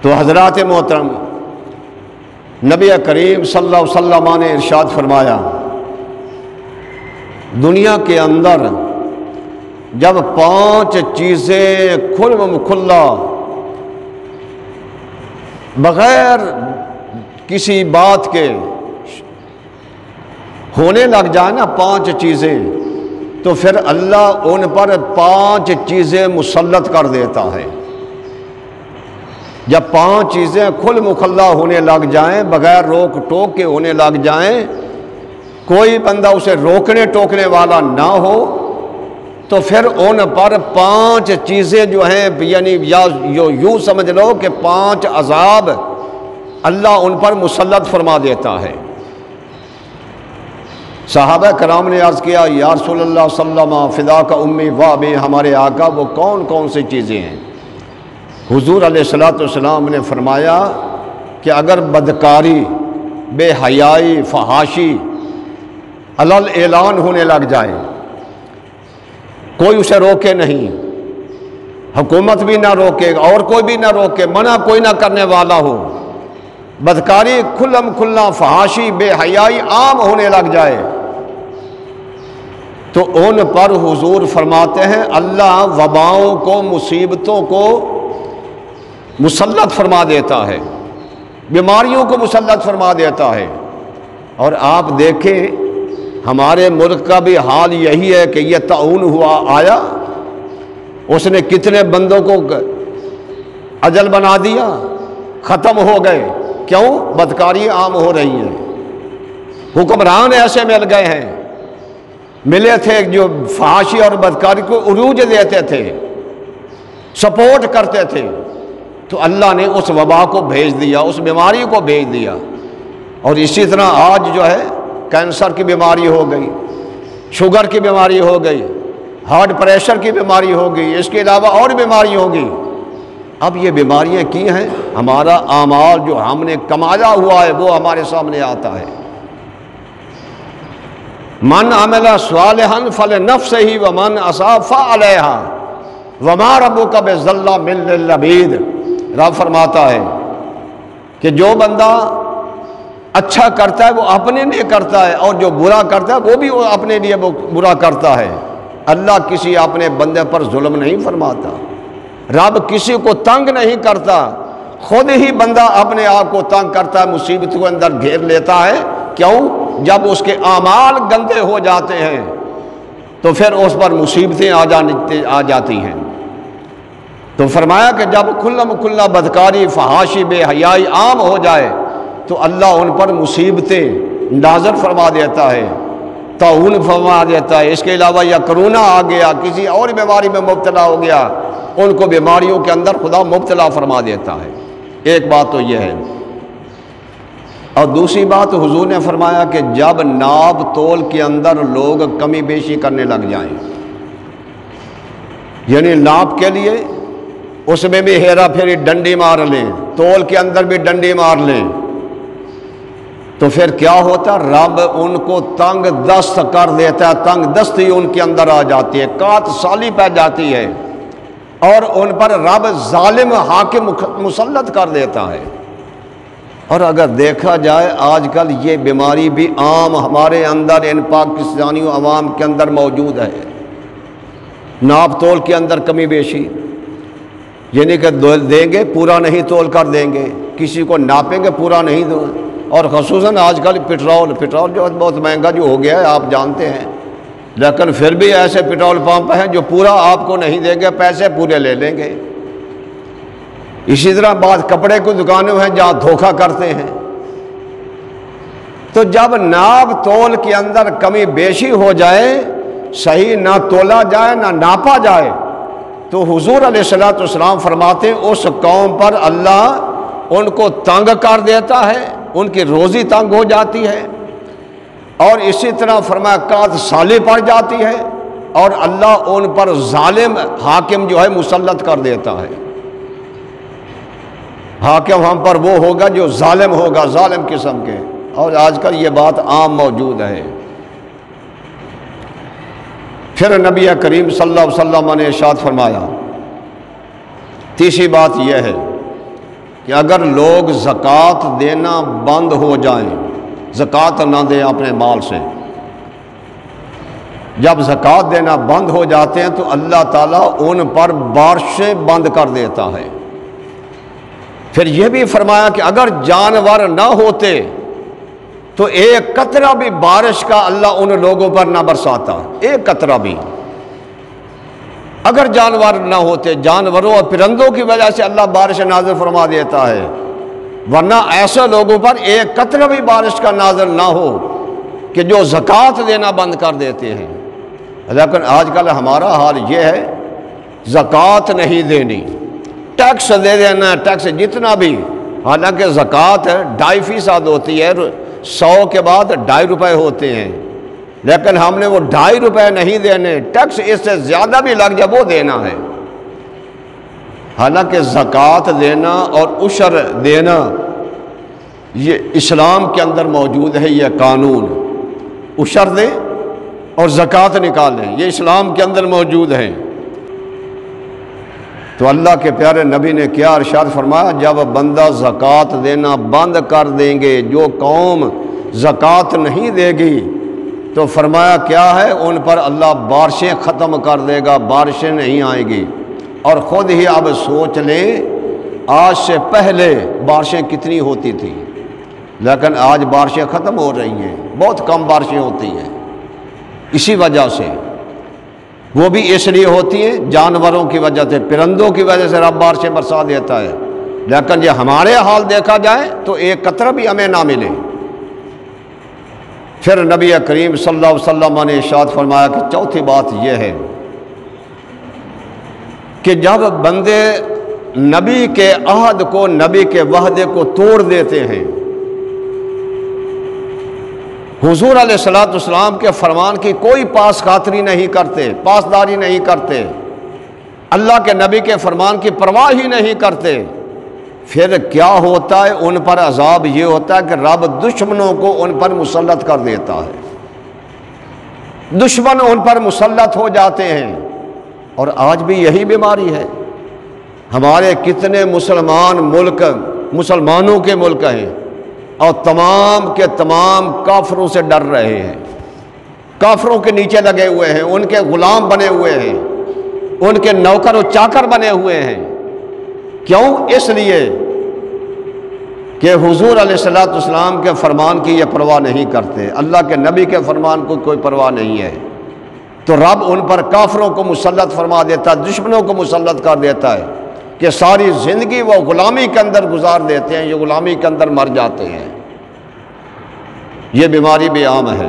تو حضرات محترم، نبی کریم صلی اللہ علیہ وسلم نے ارشاد فرمایا، دنیا کے اندر جب 5 چیزیں کھلا بغیر کسی بات کے ہونے لگ جائے نا 5 چیزیں، تو پھر اللہ ان پر 5 چیزیں مسلط کر دیتا ہے۔ جب 5 چیزیں کھل مکھلا ہونے لگ جائیں، بغیر روک ٹوک کے ہونے لگ جائیں، کوئی بندہ اسے روکنے ٹوکنے والا نہ ہو، تو پھر ان پر 5 چیزیں جو ہیں، یعنی یوں سمجھ لو کہ 5 عذاب اللہ ان پر مسلط فرما دیتا ہے۔ صحابہ کرام نے عرض کیا، یا رسول اللہ صلی اللہ علیہ وسلم فداک امی و ابی، ہمارے آقا وہ کون کون سی چیزیں ہیں؟ حضور علیہ الصلوۃ والسلام نے فرمایا کہ اگر بدکاری، بے حیائی، فحاشی علل اعلان ہونے لگ جائے، کوئی اسے روکے نہیں، حکومت بھی نہ روکے اور کوئی بھی نہ روکے، منع کوئی نہ کرنے والا ہو، بدکاری کھلم کھلا، فحاشی، بے حیائی عام ہونے لگ جائے، تو ان پر حضور فرماتے ہیں اللہ وباؤں کو، مصیبتوں کو مسلط فرما دیتا ہے، بیماریوں کو مسلط فرما دیتا ہے۔ اور آپ دیکھیں ہمارے ملک کا بھی حال یہی ہے کہ یہ طاعون ہوا آیا، اس نے کتنے بندوں کو اجل بنا دیا، ختم ہو گئے۔ کیوں؟ بدکاری عام ہو رہی ہے، حکمران ایسے مل گئے ہیں، ملے تھے جو فحاشی اور بدکاری کو عروج دیتے تھے، سپورٹ کرتے تھے، تو اللہ نے اس وبا کو بھیج دیا، اس بیماری کو بھیج دیا۔ اور اسی طرح آج جو ہے کینسر کی بیماری ہو گئی، شوگر کی بیماری ہو گئی، ہارٹ پریشر کی بیماری ہو گئی، اس کے علاوہ اور بیماری ہوگی۔ اب یہ بیماریاں کی ہیں، ہمارا اعمال جو ہم نے کمایا ہوا ہے وہ ہمارے سامنے آتا ہے۔ من عمل صالحا فلنفسہ ومن اساء فعلیہا وما ربک بظلام للعبید۔ رب فرماتا ہے کہ جو بندہ اچھا کرتا ہے وہ اپنے لیے کرتا ہے، اور جو برا کرتا ہے وہ بھی اپنے لیے برا کرتا ہے۔ اللہ کسی اپنے بندے پر ظلم نہیں فرماتا، رب کسی کو تنگ نہیں کرتا، خود ہی بندہ اپنے آپ کو تنگ کرتا ہے، مصیبت کو اندر گھیر لیتا ہے۔ کیوں؟ جب اس کے اعمال گندے ہو جاتے ہیں تو پھر اس پر مصیبتیں آ جاتی ہیں۔ تو فرمایا کہ جب کھلا مکھلا بدکاری، فحاشی، بے حیائی عام ہو جائے تو اللہ ان پر مصیبتیں نازل فرما دیتا ہے، طاعون فرما دیتا ہے۔ اس کے علاوہ یا کرونا آ گیا، کسی اور بیماری میں مبتلا ہو گیا، ان کو بیماریوں کے اندر خدا مبتلا فرما دیتا ہے۔ ایک بات تو یہ ہے، اور دوسری بات حضور نے فرمایا کہ جب ناپ تول کے اندر لوگ کمی بیشی کرنے لگ جائیں، یعنی ناپ کے لیے اس میں بھی ہیرا پھیری ڈنڈی مار لیں، تول کے اندر بھی ڈنڈی مار لیں، تو پھر کیا ہوتا؟ رب ان کو تنگ دست کر دیتا ہے، تنگ دستی ان کے اندر آ جاتی ہے، کات سالی پہ جاتی ہے، اور ان پر رب ظالم حاکم مسلط کر دیتا ہے۔ اور اگر دیکھا جائے آج کل یہ بیماری بھی عام ہمارے اندر، ان پاکستانی عوام کے اندر موجود ہے، ناپ تول کے اندر کمی بیشی، یعنی کہ دیں گے پورا نہیں تول کر دیں گے، کسی کو ناپیں گے پورا نہیں دوں۔ اور خصوصاً آج کل پٹرول جو بہت مہنگا جو ہو گیا ہے آپ جانتے ہیں، لیکن پھر بھی ایسے پٹرول پمپ ہیں جو پورا آپ کو نہیں دیں گے، پیسے پورے لے لیں گے۔ اسی طرح بعض کپڑے کی دکانیں ہیں جہاں دھوکہ کرتے ہیں۔ تو جب ناپ تول کے اندر کمی بیشی ہو جائے، صحیح نہ تولا جائے نہ ناپا جائے، تو حضور علیہ الصلوۃ والسلام فرماتے ہیں اس قوم پر اللہ ان کو تنگ کر دیتا ہے، ان کی روزی تنگ ہو جاتی ہے، اور اسی طرح فرمایا کات سالی پڑ جاتی ہے، اور اللہ ان پر ظالم حاکم جو ہے مسلط کر دیتا ہے۔ حاکم ہم پر وہ ہوگا جو ظالم ہوگا، ظالم قسم کے، اور آج کل یہ بات عام موجود ہے۔ پھر نبی کریم صلی اللہ علیہ وسلم نے ارشاد فرمایا، تیسری بات یہ ہے کہ اگر لوگ زکوٰۃ دینا بند ہو جائیں، زکوٰۃ نہ دیں اپنے مال سے، جب زکوٰۃ دینا بند ہو جاتے ہیں تو اللہ تعالیٰ ان پر بارشیں بند کر دیتا ہے۔ پھر یہ بھی فرمایا کہ اگر جانور نہ ہوتے تو ایک قطرہ بھی بارش کا اللہ ان لوگوں پر نہ برساتا، ایک قطرہ بھی۔ اگر جانور نہ ہوتے، جانوروں اور پرندوں کی وجہ سے اللہ بارش نازل فرما دیتا ہے، ورنہ ایسے لوگوں پر ایک قطرہ بھی بارش کا نازل نہ ہو کہ جو زکوٰۃ دینا بند کر دیتے ہیں۔ لیکن آج کل ہمارا حال یہ ہے، زکوٰۃ نہیں دینی، ٹیکس دے دینا، ٹیکس جتنا بھی، حالانکہ زکوٰۃ 2.5% ہوتی ہے، 100 کے بعد 2.5 روپے ہوتے ہیں، لیکن ہم نے وہ 2.5 روپے نہیں دینے، ٹیکس اس سے زیادہ بھی لگ جائے وہ دینا ہے۔ حالانکہ زکوٰۃ دینا اور عشر دینا یہ اسلام کے اندر موجود ہے، یہ قانون، عشر دیں اور زکوٰۃ نکالیں، یہ اسلام کے اندر موجود ہے۔ تو اللہ کے پیارے نبی نے کیا ارشاد فرمایا، جب بندہ زکوٰۃ دینا بند کر دیں گے، جو قوم زکوٰۃ نہیں دے گی تو فرمایا کیا ہے، ان پر اللہ بارشیں ختم کر دے گا، بارشیں نہیں آئیں گی۔ اور خود ہی اب سوچ لیں، آج سے پہلے بارشیں کتنی ہوتی تھیں، لیکن آج بارشیں ختم ہو رہی ہیں، بہت کم بارشیں ہوتی ہیں۔ اسی وجہ سے وہ بھی اس لیے ہوتی ہیں، جانوروں کی وجہ سے، پرندوں کی وجہ سے رب بارشیں برسا دیتا ہے، لیکن یہ ہمارے حال دیکھا جائے تو ایک قطرہ بھی ہمیں نہ ملے۔ پھر نبی کریم صلی اللہ علیہ وسلم نے ارشاد فرمایا کہ چوتھی بات یہ ہے کہ جب بندے نبی کے عہد کو، نبی کے وعدے کو توڑ دیتے ہیں، حضور علیہ الصلوۃ والسلام کے فرمان کی کوئی پاس خاطری نہیں کرتے، پاسداری نہیں کرتے، اللہ کے نبی کے فرمان کی پرواہ ہی نہیں کرتے، پھر کیا ہوتا ہے، ان پر عذاب یہ ہوتا ہے کہ رب دشمنوں کو ان پر مسلط کر دیتا ہے، دشمن ان پر مسلط ہو جاتے ہیں۔ اور آج بھی یہی بیماری ہے، ہمارے کتنے مسلمان ملک، مسلمانوں کے ملک ہیں، اور تمام کے تمام کافروں سے ڈر رہے ہیں، کافروں کے نیچے لگے ہوئے ہیں، ان کے غلام بنے ہوئے ہیں، ان کے نوکر و چاکر بنے ہوئے ہیں۔ کیوں؟ اس لیے کہ حضور علیہ الصلوۃ والسلام کے فرمان کی یہ پرواہ نہیں کرتے، اللہ کے نبی کے فرمان کو کوئی پرواہ نہیں ہے، تو رب ان پر کافروں کو مسلط فرما دیتا ہے، دشمنوں کو مسلط کر دیتا ہے کہ ساری زندگی وہ غلامی کے اندر گزار دیتے ہیں، یہ غلامی کے اندر مر جاتے ہیں۔ یہ بیماری بھی عام ہے۔